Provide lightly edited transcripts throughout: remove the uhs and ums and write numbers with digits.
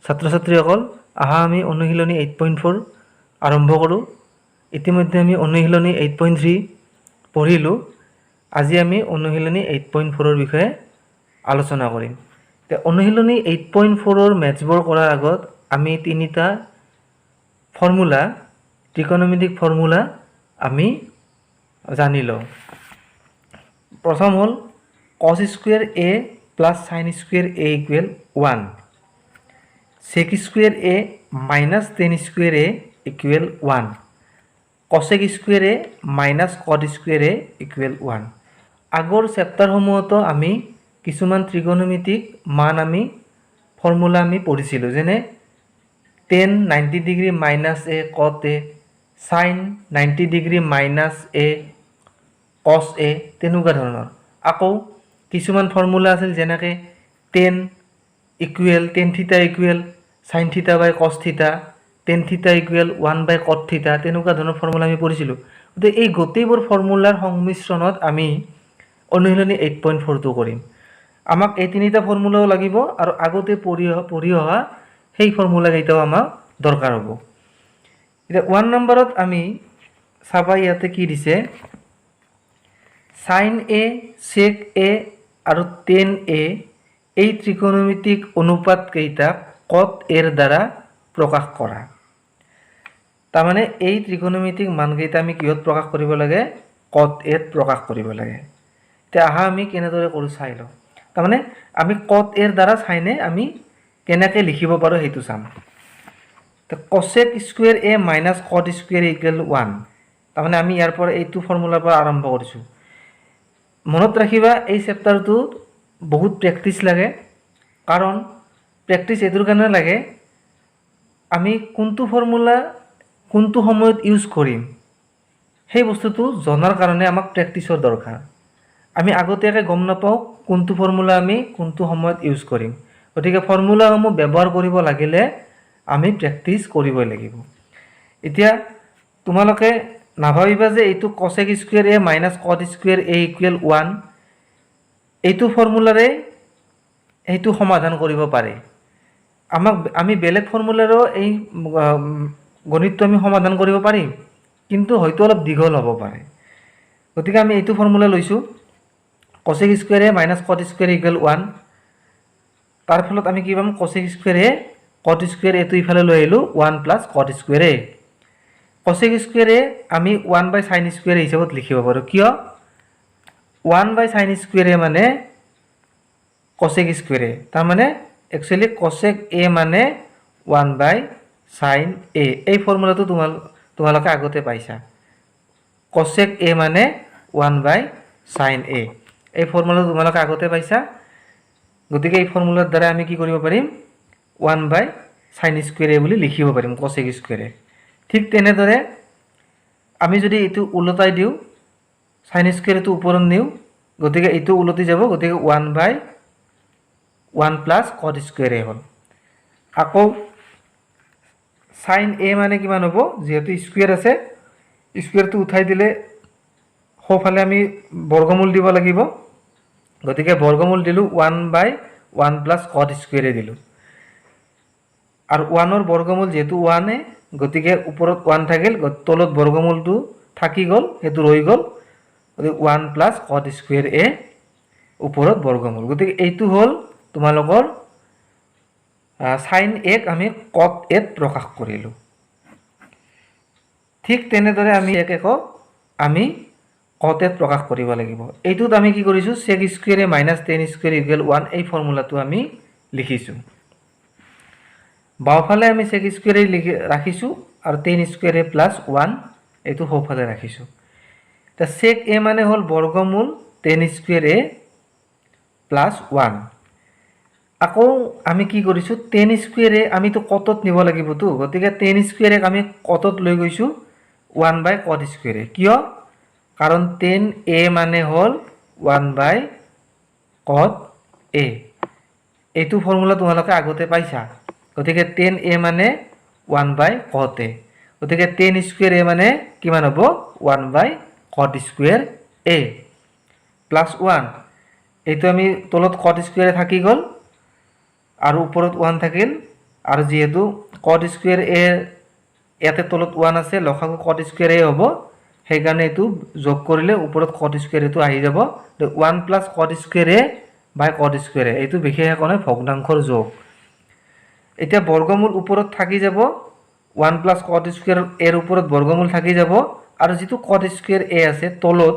ছাত্ৰ ছাত্ৰীসকল আহা আমি অনুশীলনী 8.4 আৰম্ভ কৰোঁ। ইতিমধ্যে আমি অনুশীলনী 8.3 পঢ়িলোঁ। আজি আমি অনুশীলনী 8.4 বিষয়ে আলোচনা কৰিম। অনুশীলনী 8.4 মেথছবোৰ কৰাৰ আগত আমি তিনিটা ফৰ্মুলা ত্ৰিকোণমিতিক ফৰ্মুলা আমি জানি লওঁ। প্ৰথম হ'ল cos square a plus sin square a equal 1, sec square a minus tan square a equal 1, cosec square a minus cot square a equal 1। আগৰ চেপ্টাৰসমূহতো আমি কিছুমান ত্ৰিকোণমিতিক মান আমি ফৰ্মুলা আমি পঢ়িছিলোঁ, যেনে tan 90 degree minus a cot a, sin 90 degree minus a cos a, তেনেকুৱা ধৰণৰ। আকৌ কিছুমান ফৰ্মুলা আছিল যেনেকৈ tan থিটা ইকুৱেল sin থিটা বাই cos থিটা, tan থিটা ইকুৱেল 1 বাই cot থিটা, তেনেকুৱা ধৰণৰ ফৰ্মুলা আমি পঢ়িছিলোঁ। গতিকে এই গোটেইবোৰ ফৰ্মুলাৰ সংমিশ্ৰণত আমি অনুশীলনী 8.4টো কৰিম। আমাক এই তিনিটা ফৰ্মুলাও লাগিব আৰু আগতে পঢ়ি অহা সেই ফৰ্মুলা কেইটাও আমাক দৰকাৰ হ'ব। এতিয়া 1 নম্বৰত আমি চাবা ইয়াতে কি দিছে, sin a, sec a আৰু tan a এই ত্ৰিকোণমিতিক অনুপাত কেইটাক cot a ৰ দ্বাৰা প্ৰকাশ কৰা। তাৰমানে এই ত্ৰিকোণমিতিক মানকেইটা আমি কিহত প্ৰকাশ কৰিব লাগে? cot a ত প্ৰকাশ কৰিব লাগে। এতিয়া আহা আমি কেনেদৰে কৰোঁ চাই লওঁ। তাৰমানে আমি cot a ৰ দ্বাৰা sin a আমি কেনেকৈ লিখিব পাৰোঁ সেইটো চাম। cosec square a minus cot square a equal 1, তাৰমানে আমি ইয়াৰ পৰা এইটো ফৰ্মুলাৰ পৰা আৰম্ভ কৰিছোঁ। মনত ৰাখিবা এই চেপ্টাৰটোত বহুত প্ৰেক্টিচ লাগে, কাৰণ প্ৰেক্টিচ এইটোৰ কাৰণে লাগে আমি কোনটো ফৰ্মুলা কোনটো সময়ত ইউজ কৰিম সেই বস্তুটো জনাৰ কাৰণে আমাক প্ৰেক্টিচৰ দৰকাৰ। আমি আগতীয়াকৈ গম নাপাওঁ কোনটো ফৰ্মুলা আমি কোনটো সময়ত ইউজ কৰিম, গতিকে ফৰ্মুলাসমূহ ব্যৱহাৰ কৰিব লাগিলে আমি প্ৰেক্টিচ কৰিবই লাগিব। এতিয়া তোমালোকে নাভাবিবা যে এইটো cosec square a minus cot square a equal 1 এইটো ফৰ্মুলাৰে এইটো সমাধান কৰিব পাৰে। আমি বেলেগ ফৰ্মুলাৰো এই গণিতটো আমি সমাধান কৰিব পাৰিম, কিন্তু হয়তো অলপ দীঘল হ'ব পাৰে। গতিকে আমি এইটো ফৰ্মুলা লৈছোঁ, cosec square a minus cot square a equal 1। তাৰ ফলত আমি কি পাম? cosec square a cot square a টো ইফালে লৈ আহিলোঁ 1 plus cot square a। cosec square a আমি 1 বাই sin স্কুৱেৰ a হিচাপত লিখিব পাৰোঁ। কিয়? 1 বাই sin স্কুৱেৰ a মানে cosec স্কুৱেৰ a, তাৰমানে একচুৱেলি cosec a মানে 1 বাই sin a। এই ফৰ্মুলাটো তোমালোকে আগতে পাইছা, cosec a মানে 1 বাই sin a। এই ফৰ্মুলাটো তোমালোকে আগতে পাইছা। গতিকে এই ফৰ্মুলাৰ দ্বাৰা আমি কি কৰিব পাৰিম? 1 বাই sin স্কুৱেৰ a বুলি লিখিব পাৰিম cosec স্কুৱেৰ a। ঠিক তেনেদৰে আমি যদি এইটো ওলটাই দিওঁ, sin স্কুৱেৰ a টো ওপৰত নিওঁ, গতিকে এইটো ওলটি যাব, গতিকে 1 বাই 1 প্লাছ cot স্কুৱেৰ a হ'ল। আকৌ sin a মানে কিমান হ'ব? যিহেতু স্কুৱেৰ আছে, স্কুৱেৰটো উঠাই দিলে সোঁফালে আমি বৰ্গমূল দিব লাগিব, গতিকে বৰ্গমূল দিলোঁ 1 বাই 1 প্লাছ cot স্কুৱেৰ a দিলোঁ। আৰু 1ৰ বৰ্গমূল যিহেতু 1 গতিকে ওপৰত 1 থাকিল, তলত বৰ্গমূলটো থাকি গ'ল, সেইটো ৰৈ গ'ল, গতিকে 1 প্লাছ cot স্কুৱেৰ a ওপৰত বৰ্গমূল। গতিকে এইটো হ'ল তোমালোকৰ sin a ক আমি cot a ত প্ৰকাশ কৰিলোঁ। ঠিক তেনেদৰে আমি আমি cot a ত প্ৰকাশ কৰিব লাগিব। এইটোত আমি কি কৰিছোঁ? sec square a minus tan square equal 1 এই ফৰ্মুলাটো আমি লিখিছোঁ। বাওঁফালে আমি sec স্কুৱেৰ a ৰাখিছোঁ আৰু tan স্কুৱেৰ a প্লাছ 1 এইটো সোঁফালে ৰাখিছোঁ। এতিয়া sec a মানে হ'ল বৰ্গমূল tan স্কুৱেৰ a প্লাছ 1। আকৌ আমি কি কৰিছোঁ? tan স্কুৱেৰ a আমিতো cotত নিব লাগিবতো, গতিকে tan স্কুৱেৰ a আমি cotত লৈ গৈছোঁ 1 বাই cot স্কুৱেৰ a। কিয়? কাৰণ tan a মানে হ'ল 1 বাই cot a। এইটো ফৰ্মুলা তোমালোকে আগতে পাইছা, গতিকে tan a মানে 1 বাই cot a। গতিকে tan স্কুৱেৰ a মানে কিমান হ'ব? 1 by cot square a plus 1। এইটো আমি তলত cot স্কুৱেৰ a থাকি গ'ল আৰু ওপৰত 1 থাকিল, আৰু যিহেতু কট স্কুৱেৰ এ ইয়াতে তলত 1 আছে লসাগু কট স্কুৱেৰ এ হ'ব সেইকাৰণে এইটো যোগ কৰিলে ওপৰত কট স্কুৱেৰ এটো আহি যাব 1 প্লাছ কট স্কুৱেৰ এ বাই কট স্কুৱেৰ এ এইটো বিশেষ একো নহয় ভগ্নাংশৰ যোগ এতিয়া বৰ্গমূল ওপৰত থাকি যাব 1 প্লাছ কট স্কুৱেৰ এৰ ওপৰত বৰ্গমূল থাকি যাব আৰু যেটো কট স্কুৱেৰ এ আছে তলত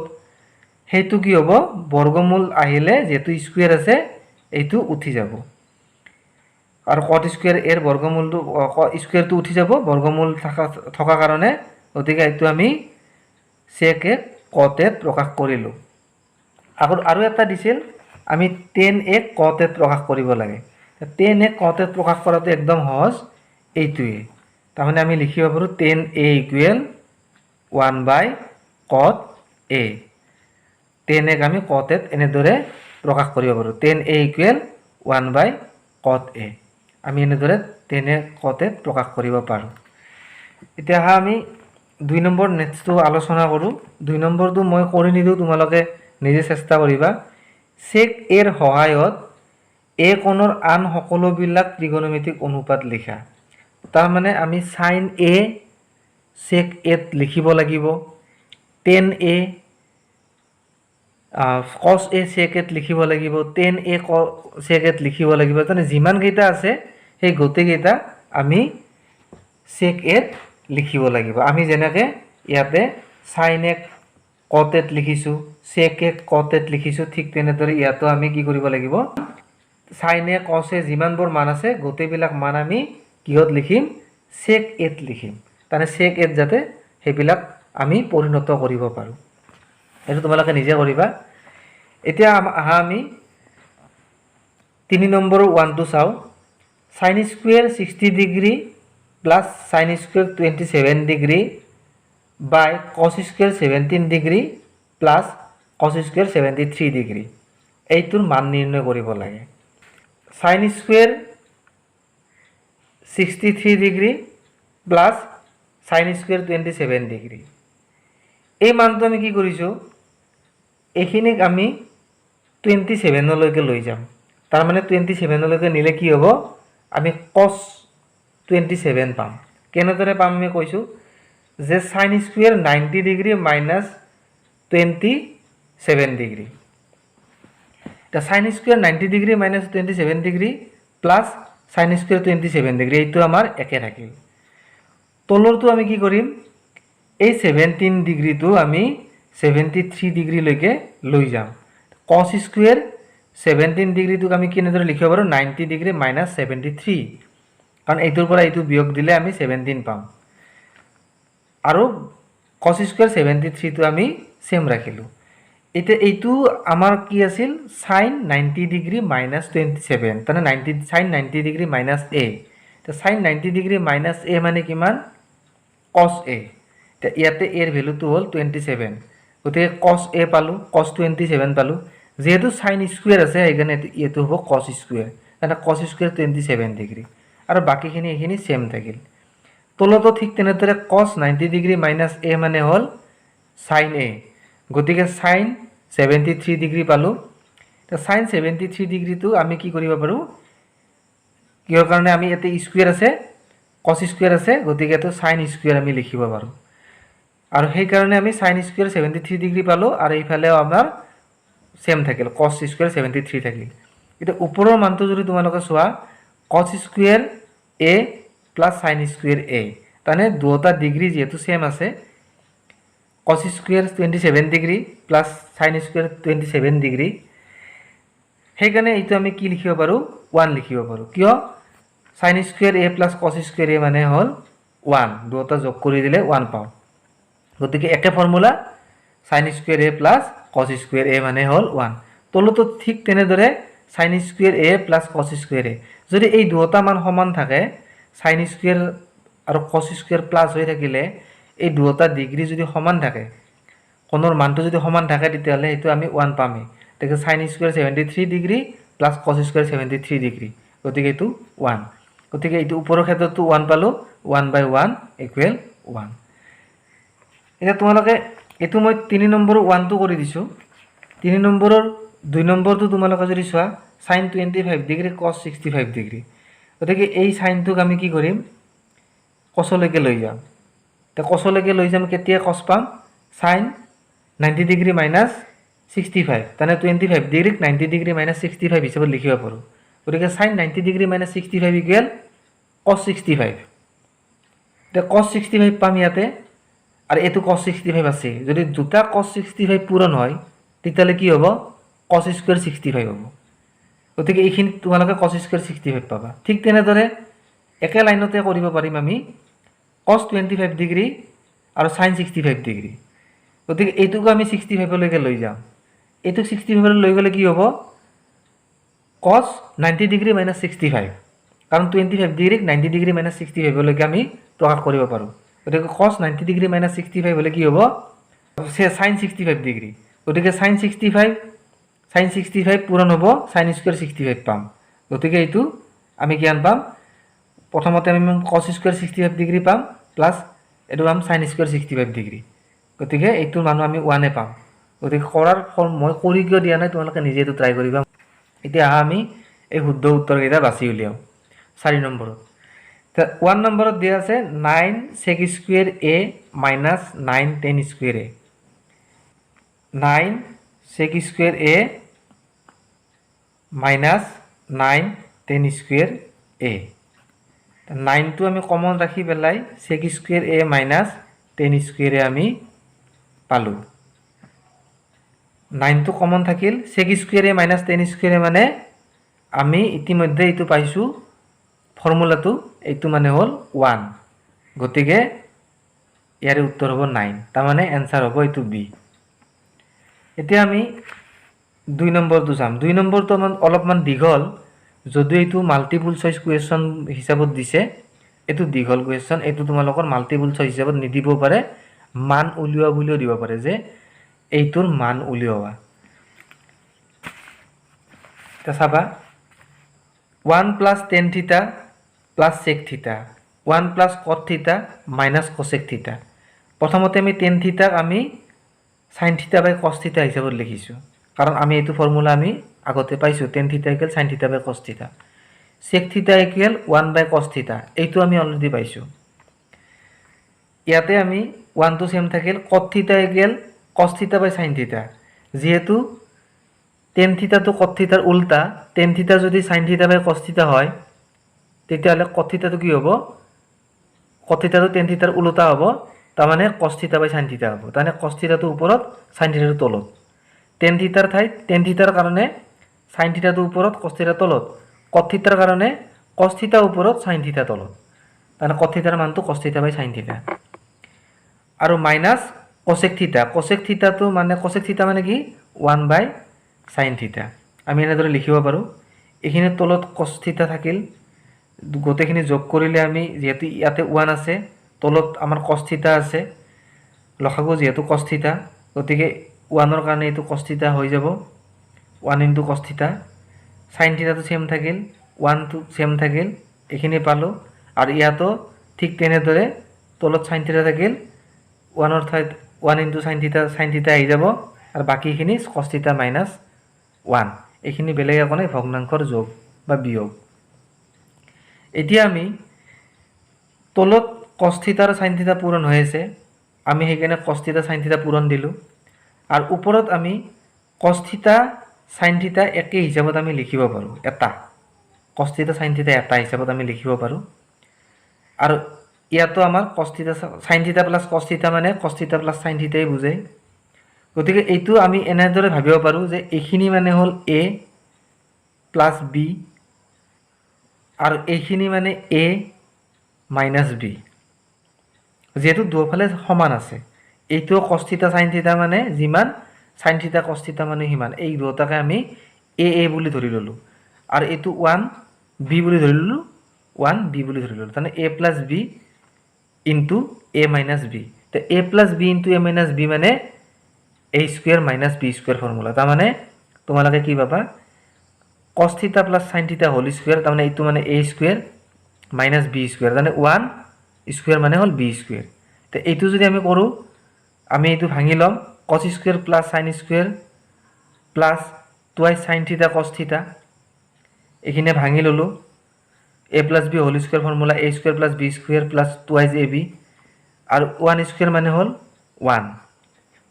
হেতু কি হ'ব বৰ্গমূল আহিলে যেটো স্কুৱেৰ আছে এইটো উঠি যাব আৰু কট স্কুৱেৰ এৰ বৰ্গমূলটো স্কুৱেৰটো উঠি যাব বৰ্গমূল থকা কাৰণে গতিকে এইটো আমি sec a cot a প্ৰকাশ কৰিলো আৰু এটা দিছিল আমি tan a cot a প্ৰকাশ কৰিব লাগে tan a cot a প্ৰকাশ কৰাটো একদম সহজ এইটোৱে তাৰমানে আমি লিখিব পাৰো tan a equal 1 by cot a tan a আমি cot a এনেদৰে প্ৰকাশ কৰিব পাৰো tan a equal 1 by cot a আমি এনেদৰে tan a cot a প্ৰকাশ কৰিব পাৰো এতিয়া আমি 2 নম্বৰ নেক্সটটো আলোচনা কৰো 2 নম্বৰটো মই কৰি নিদিও তোমালোকে নিজে চেষ্টা কৰিবা sec a ৰ সহায়ত a কোণৰ আন সকলোবিলাক ত্ৰিকোণমিতিক অনুপাত লিখা তাৰ মানে আমি sin a sec a লিখিব লাগিব tan a cos a sec a লিখিব লাগিব tan a sec a লিখিব লাগিব মানে যিমান কেইটা আছে সেই গতে কেইটা আমি sec a লিখিব লাগিব আমি যেনেকে ইয়াতে sin a cot a লিখিছো sec a cot a লিখিছো ঠিক তেনেদৰে ইয়াতো আমি কি কৰিব লাগিব sin a cos a যিমানবোৰ মান আছে গতেবিলাক মান আমি কিহত লিখিম sec a লিখিম তানে sec a যাতে হেবিলাক আমি পৰিণত কৰিব পাৰো এটো তোমালোকে নিজে কৰিবা এতিয়া আমি 3 নম্বৰ 1 টো চাও sin square 60 degree plus sin square 27 degree by cos square 17 degree plus cos square 73 degree এইটোৰ মান নিৰ্ণয় কৰিব লাগে sin square 63 degree plus sin square 27 degree এই মানটো আমি কি কৰিছো এখিনিক আমি 27 লৈকে লৈ যাম তাৰ মানে 27 লৈকে নিলে কি হ'ব আমি cos 27 পাম কেনেদৰে পাম আমি কৈছো যে sin square 90 degree minus 27 degree তা sin square 90 degree minus 27 degree plus sin square 27 degree এইটো আমাৰ একে থাকিল তলৰটো আমি কি কৰিম এই 17 ডিগ্ৰী টো আমি 73 ডিগ্ৰী লৈকে লৈ যাম cos square 17 ডিগ্ৰী টো আমি কেনেদৰে লিখিব পাৰো 90 ডিগ্ৰী minus 73 কাৰণ এইটোৰ পৰা এইটো বিয়োগ দিলে আমি 17 পাম আৰু cos square 73 টো আমি সেম ৰাখিলো এটা এইটো আমাৰ কি আছিল sin 90 ডিগ্ৰী minus 27 তানে 90 sin 90 ডিগ্ৰী minus a তে sin 90 ডিগ্ৰী minus a মানে কিমান cos a তে ইয়াতে a ৰ ভ্যালুটো হল 27 গতে cos a পালো cos 27 পালো যেহেতু sin square আছে এখানে এটো হ'ব cos square মানে cos square 27 ডিগ্ৰী আৰু বাকিখিনি এখিনি সেম থাকিল তলতো ঠিক তেনেদৰে cos 90 ডিগ্ৰী minus a মানে হল sin a গতিকে sin 73 ডিগ্ৰী পালো তে sin 73 ডিগ্ৰী টো আমি কি কৰিব পাৰো কিহৰ কাৰণে আমি এতে স্কয়াৰ আছে cos স্কয়াৰ আছে গতিকে তো sin স্কয়াৰ আমি লিখিব পাৰো আৰু সেই কাৰণে আমি sin স্কয়াৰ 73 ডিগ্ৰী পালো আৰু এইফালেও আমাৰ সেম থাকিল cos স্কয়াৰ 73 থাকিল এটা ওপৰৰ মানটো যদি তোমালোকে চোৱা cos square a plus sin square a তানে দুটা ডিগ্ৰী যেহেতু সেম আছে cos square 27 degree plus sin square 27 degree সেইকাৰণে এইটো আমি কি লিখিব পাৰো 1 লিখিব পাৰো কিয় sin square a plus cos square a মানে হল 1 দুটা যোগ কৰি দিলে 1 পাও গতিকে একে formula sin square a plus cos square a মানে হল 1 তলতো ঠিক তেনেদৰে sin square a plus cos square a যদি এই দুটা মান সমান থাকে sin স্কয়াৰ আৰু cos স্কয়াৰ প্লাস হৈ থাকিলে এই দুটা ডিগ্ৰী যদি সমান থাকে কোণৰ মানটো যদি সমান থাকে তেতিয়ালে এটো আমি 1 পামে তেকে sin square 73 degree plus cos square 73 degree গতিকে এটো 1 গতিকে এটো ওপৰৰ ক্ষেত্ৰটো 1 পালো 1/1 ইকুৱেল 1 এটা তোমালোকে এটো মই 3 নম্বৰ 1 টো কৰি দিছো 3 নম্বৰৰ 2 নম্বৰটো তোমালোকে যদি চোৱা sin 25 ডিগ্ৰী cos 65 ডিগ্ৰী গতিকে এই সাইনটোক আমি কি কৰিম কছলৈকে লৈ যাম তে কছলৈকে লৈ যাম কেতিয়া কছ পাম সাইন 90 ডিগ্ৰী মাইনাছ 65 তানে 25 ডিগ্ৰীক 90 ডিগ্ৰী মাইনাছ 65 হিচাপত লিখিব পাৰোঁ গতিকে সাইন 90 ডিগ্ৰী মাইনাছ 65 ইকুৱেল কছ 65 তে কছ 65 পাম ইয়াতে আৰু এটো কছ 65 আছে যদি দুটা কছ 65 পূৰণ হয় তেতিয়ালে কি হ'ব কছ স্কয়াৰ 65 হ'ব গতিকে এইখিনি তোমালোকে কছ স্কয়াৰ 65 পাবা ঠিক তেনেদৰে একে লাইনতে কৰিব পাৰিম আমি cos 25 ডিগ্ৰী আৰু sin 65 ডিগ্ৰী গতিকে এইটোক আমি 65 লৈকে লৈ যাম এইটোক 65 লৈ গলে কি হ'ব cos 90 ডিগ্ৰী - 65 কাৰণ 25 ডিগ্ৰীক 90 ডিগ্ৰী - 65 লৈকে আমি প্ৰকাশ কৰিব পাৰো গতিকে cos 90 ডিগ্ৰী - 65 হলে কি হ'ব sin 65 ডিগ্ৰী গতিকে sin 65 পূৰণ হ'ব sin স্কয়াৰ 65 পাম গতিকে এইটো আমি কিমান পাম প্ৰথমতে আমি cos স্কয়াৰ 65 ডিগ্ৰী পাম প্লাস এটো পাম sin স্কয়াৰ 65 ডিগ্ৰী গতিকে এইটো মান আমি 1 এ পাম গতিকে কৰাৰ ফল মই কৰি কিয় দিয়া নাই তোমালোকে নিজে এটো ট্ৰাই কৰিবা এতিয়া আমি এই শুদ্ধ উত্তৰ কেইটা বাছি উলিয়াও 4 নম্বৰত তা 1 নম্বৰত দিয়া আছে 9 sec square a - 9 tan square a 9 sec square a - 9 tan square a 9 টো আমি কমন ৰাখি পেলাই sec square a - tan square a আমি পালো 9 টো কমন থাকিল sec square a - tan square a মানে আমি ইতিমধ্যে এইটো পাইছো ফৰ্মুলাটো এইটো মানে হল 1 গতিকে ইয়াৰ উত্তৰ হ'ব 9 তাৰ মানে आंसर হ'ব এইটো বি এতিয়া আমি 2 নম্বৰটো চাম 2 নম্বৰটো অলপমান দীঘল যদি এইটো মাল্টিপল চইচ কোৱেশ্চন হিচাপত দিছে এটো দীঘল কোৱেশ্চন এটো তোমালোকৰ মাল্টিপল চইচ হিচাপত নিদিব পাৰে মান উলিওৱা বুলিও দিব পাৰে যে এইটোৰ মান উলিওৱা তা চাবা 1 plus tan theta plus sec theta 1 plus cot theta minus cosec theta প্ৰথমতে আমি tan theta আমি sin theta by cos theta হিচাপত লিখিছো কাৰণ আমি এইটো ফৰ্মুলা আমি আগতে পাইছো tan theta = sin theta by cos theta sec theta = 1 by cos theta এইটো আমি অলৰেডি পাইছো ইয়াতে আমি 1 টো সেম থাকিল cot theta = cos theta by sin theta যেহেতু tan theta তো cot theta ৰ উল্টা tan theta যদি sin theta by cos theta হয় তেতিয়ালে cot theta তো কি হ'ব cot theta তো tan theta ৰ উল্টা হ'ব তাৰ মানে cos theta by sin theta হ'ব তানে cos theta তো ওপৰত sin theta তো তলত tan theta ৰ ঠাইত tan theta ৰ কাৰণে sin theta তো ওপৰত cos theta তলত cot theta ৰ কাৰণে cos theta ওপৰত sin theta তলত তানে cot theta ৰ মানটো cos theta by sin theta আৰু মাইনাস cosec theta তো মানে cosec theta মানে কি 1 by sin theta আমি এনেদৰে লিখিব পাৰো এখিনি তলত cos theta থাকিল গোটেখিনি যোগ কৰিলে আমি যেহেতু ইয়াতে 1 আছে তলত আমাৰ cos theta আছে লখাগু যেহেতু cos theta গতিকে 1 ৰ কাৰণে এটো cos theta হৈ যাব 1 * cos theta sin theta তো সেম থাকিল 1 টো সেম থাকিল এখিনি পালো আৰু ইয়াতো ঠিক তেনেদৰে তলত sin theta থাকিল 1 ৰ ঠাইত 1 * sin theta আহি যাব আৰু বাকিখিনি cos theta - 1 এখিনি বেলেগ একনে ভগ্নাংশৰ যোগ বা বিয়োগ এতিয়া আমি তলত cos theta আৰু sin theta পূৰণ হৈ আছে আমি হেইকাৰণে cos theta sin theta পূৰণ দিলো আৰু ওপৰত আমি cos theta sin theta একে হিচাপত আমি লিখিব পাৰো এটা cos theta sin theta এটা হিচাপত আমি লিখিব পাৰো আৰু ইয়াতো আমাৰ cos theta sin theta plus cos theta মানে cos theta plus sin theta ই বুজায় গতিকে এইটো আমি এনেদৰে ভাবিব পাৰো যে এইখিনি মানে হল a plus b আৰু এইখিনি মানে a minus b যেহেতু দুফালে সমান আছে এইটো cos theta sin theta মানে যিমান sin theta cos theta মানে হিমান এই দুটাকে আমি a বুলি ধৰি ললো আৰু এইটো 1 b বুলি ধৰি ললো 1 b বুলি ধৰি ললো তানে a plus b into a minus b তে a plus b into a minus b মানে a square minus b square formula তা মানে তোমালোকে কি পাবা cos theta plus sin theta whole square তা মানে এইটো মানে a square minus b square মানে 1 square মানে হল b square তে এইটো যদি আমি কৰো আমি এইটো ভাঙি লম cos square plus sin square plus twice sin theta cos theta এখানে ভাঙি ললো a plus b whole square formula a square plus b square plus 2 ab আৰু 1 স্কুৱেৰ মানে হ'ল 1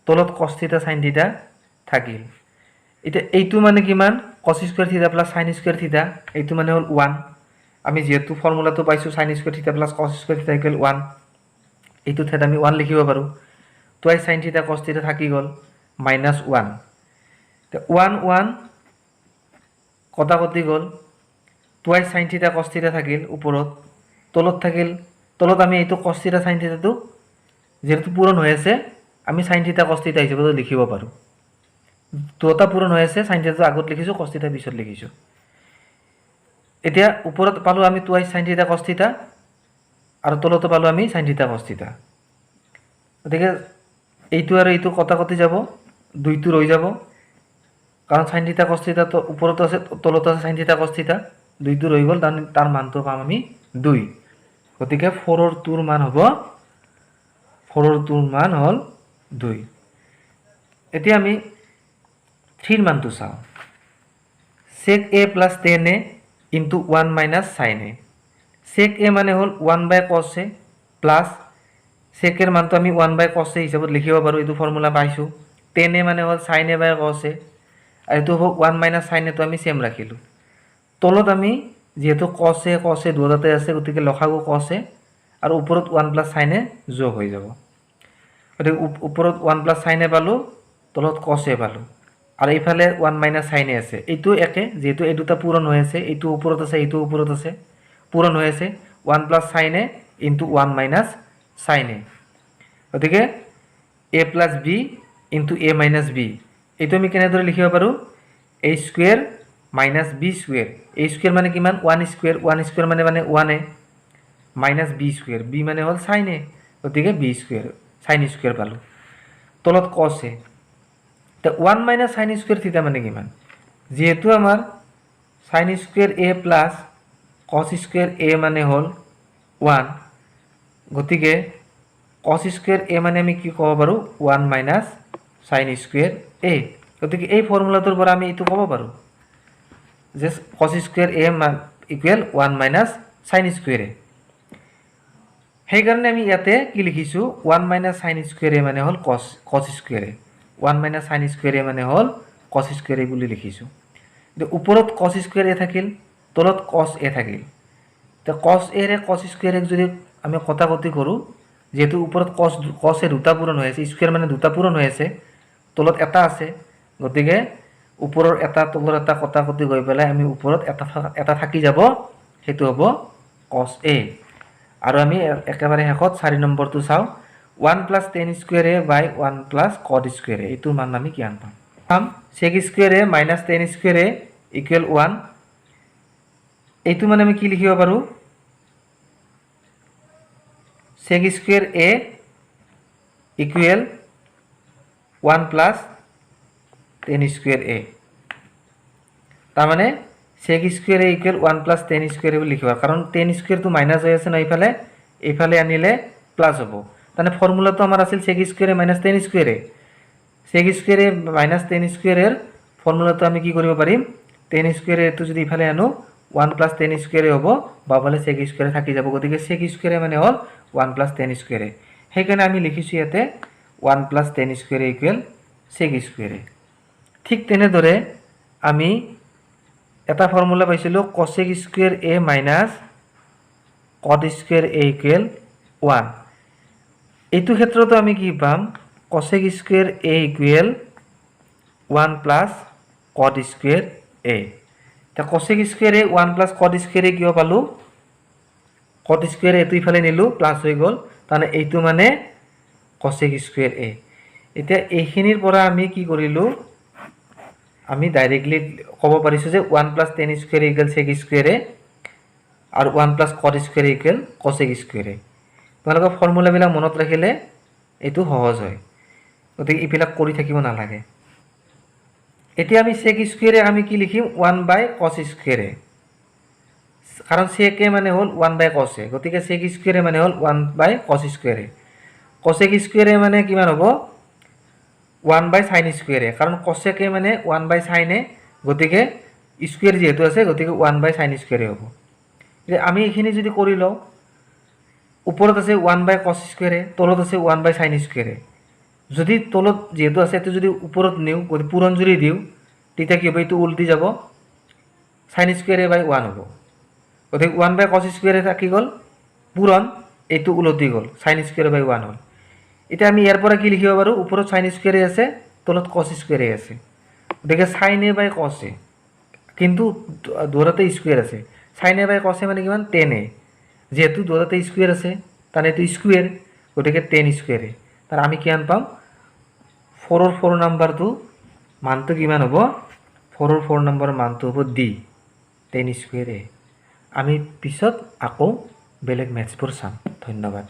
তলত cos থিটা sin থিটা থাকিল এটা এইটো মানে কিমান cos স্কুৱেৰ থিটা প্লাছ sin স্কুৱেৰ থিটা এইটো মানে হ'ল 1 আমি যেহেতু ফৰ্মুলাটো পাইছো sin স্কুৱেৰ থিটা প্লাছ cos স্কুৱেৰ থিটা ইকুৱেল 1 এইটো ঠাইত আমি 1 লিখিব পাৰো 2 sin থিটা cos থিটা থাকি গল -1 তে 1 1 কটা কটি গল 2 sin থিটা cos থিটা থাকিল ওপৰত তলত থাকিল তলত আমি এইটো cos থিটা sin থিটাটো যেহেতু পূৰণ হৈ আছে আমি sin থিটা cos থিটা হিচাপে লিখিব পাৰো দুটা পূৰণ হৈ আছে sin থিটাটো আগত লিখিছো cos থিটা পিছত লিখিছো এতিয়া ওপৰত পালো আমি 2 sin থিটা cos থিটা আৰু তলতো পালো আমি sin থিটা cos থিটা গতিকে এইটো আৰু এইটো কটা কটি যাব দুইটো ৰৈ যাব কাৰণ sin থিটা cos থিটা তো ওপৰত আছে তলত আছে sin থিটা cos থিটা দুইটো ৰৈ গল তাৰ মানটো পাম আমি 2 গতিকে 4 ৰ 2 ৰ মান হ'ব 4 ৰ 2 ৰ মান হ'ল 2 এতিয়া আমি 3 ৰ মানটো চাও sec a plus tan a into 1 minus sin a sec a মানে হল 1 by cos a plus sec এর মান তো আমি 1 by cos a হিসাবত লিখিব পাৰো এটো ফর্মুলা পাইছো tan a মানে হল sin a by cos a আর এটো হল 1 minus sin a তো আমি সেম রাখিলো তলত আমি যেহেতু cos a দুটাতে আছে গতিকে লখাগু cos a আর উপৰত 1 plus sin a যোগ হৈ যাব গতিকে উপৰত 1 plus sin a পালো তলত cos a পালো আর এইফালে 1 minus sin a আছে এইটো একে যেহেতু এই দুটা পূরণ হৈ আছে এইটো উপৰত আছে এইটো উপৰত আছে পূরণ হৈ আছে 1 plus sin a into 1 minus sin a গতিকে a plus b into a minus b এইটো আমি কেনেদৰে লিখিব পাৰো a square minus b square a square মানে কিমান 1 স্কয়ার মানে 1 a minus b square b মানে হল sin a গতিকে b স্কয়ার sin স্কয়ার পালো তলত cos a তা 1 minus sin স্কয়ার থিটা মানে কিমান যেহেতু আমাৰ sin square a plus cos square a মানে হল 1 গতিকে cos স্কয়ার a মানে আমি কি কব পাৰো 1 minus sin স্কয়াৰ a গতিকে এই ফৰ্মুলাটোৰ পৰা আমি এটো কব পাৰো যে cos square a equal 1 minus sin square a সেই কাৰণে আমি ইয়াতে কি লিখিছো 1 minus sin স্কয়ার a মানে হল cos square a 1 minus sin square a মানে হল cos স্কয়ার a বুলি লিখিছো এটো ওপৰত cos স্কয়াৰ a থাকিল তলত cos a থাকিল তে cos a ৰে cos স্কয়াৰ a যদি আমি কটা কটি কৰো যেহেতু ওপৰত cos এ দুটা পূৰণ হৈ আছে স্কয়াৰ মানে দুটা পূৰণ হৈ আছে তলত এটা আছে গতিকে ওপৰৰ এটা তলৰ এটা কটা কটি গৈ পেলাই আমি ওপৰত এটা থাকি যাব হেতু হ'ব cos a আৰু আমি একেবাৰে শেষত 4 নম্বৰটো চাও 1 plus tan square a by 1 plus cot square a এইটো মান আমি কিমান পাম sec square a minus tan square a equal 1 এইটো মানে আমি কি লিখিব পাৰো sec square a equal 1 plus tan square a তার মানে sec square a equal 1 plus tan square a বুলি লিখিবা কাৰণ tan square তো মাইনাস হৈ আছে না এইফালে আনিলে প্লাস হ'ব তানে ফর্মুলা তো আমাৰ আছিল sec square a minus tan square a sec square a minus tan square এর ফর্মুলা তো আমি কি কৰিব পাৰিম tan square a তো যদি ইফালে আনো 1 plus tan square a হ'ব বাবালে sec square a থাকি যাব গতিকে sec square a মানে হল 1 plus tan square a সেই কাৰণে আমি লিখিছো ইয়াতে 1 plus tan square a equal sec square a ঠিক তেনেদৰে আমি এটা ফর্মুলা পাইছিলো cosec square a minus cot square a equal 1 এইটো ক্ষেত্ৰতো আমি কি পাম cosec square a equal 1 plus cot square a তা cosec square a 1 plus cot square a কিয় পালো cot square a এটো ইফালে নিলো প্লাস হৈ গল তানে এইটো মানে cosec square a এতিয়া এইখিনিৰ পৰা আমি কি কৰিলো আমি ডাইৰেক্টলি কব পাৰিছো যে 1 plus tan square equal sec square a আৰু 1 plus cot square equal cosec square a তোমালোকৰ ফৰ্মুলা বিলাক মনত ৰাখিলে এটো সহজ হয় গতিকে ইবিলাক কৰি থাকিব নালাগে এতিয়া আমি sec square a আমি কি লিখিম 1 by cos square a কারণ sec a মানে হল 1 by cos a গতিকে sec square a মানে হল 1 by cos square a cosec square a মানে কিমান হ'ব 1 by sin square a কারণ cosec a মানে 1 by sin a গতিকে স্কয়ার যেহেতু আছে গতিকে 1 by sin square a হ'ব আমি এইখিনি যদি কৰি লওঁ, ওপৰত আছে 1/cos স্কুৱেৰে, তলত আছে 1/sin স্কুৱেৰে। যদি তলত যিহেতু আছে এইটো যদি ওপৰত নিওঁ, পূৰণ যদি দিওঁ, তেতিয়া কি হ'ব, এইটো উল্টি যাব, sin স্কুৱেৰে বাই 1 হ'ব। গতিকে 1/cos স্কুৱেৰে থাকি গ'ল পূৰণ, এইটো উলটি গ'ল, sin স্কুৱেৰে বাই 1 হ'ল। এতিয়া আমি ইয়াৰ পৰা কি লিখিব পাৰোঁ, ওপৰত sin স্কুৱেৰে আছে, তলত cos স্কুৱেৰে আছে। গতিকে sin a by cos a, কিন্তু দুটাতে স্কুৱেৰ আছে। sin a by cos a মানে কিমান, tan a। যিহেতু দুটাতে স্কুৱেৰ আছে তাৰ এইটো স্কুৱেৰ, গতিকে tan স্কুৱেৰ a। তাৰ আমি কিমান পাম, 4ৰ 4 নাম্বাৰটো মানটো কিমান হ'ব, 4ৰ 4 নম্বৰ মানটো হ'ব d, tan স্কুৱেৰ a। আমি পিছত আকৌ বেলেগ মেথছবোৰ চাম। ধন্যবাদ।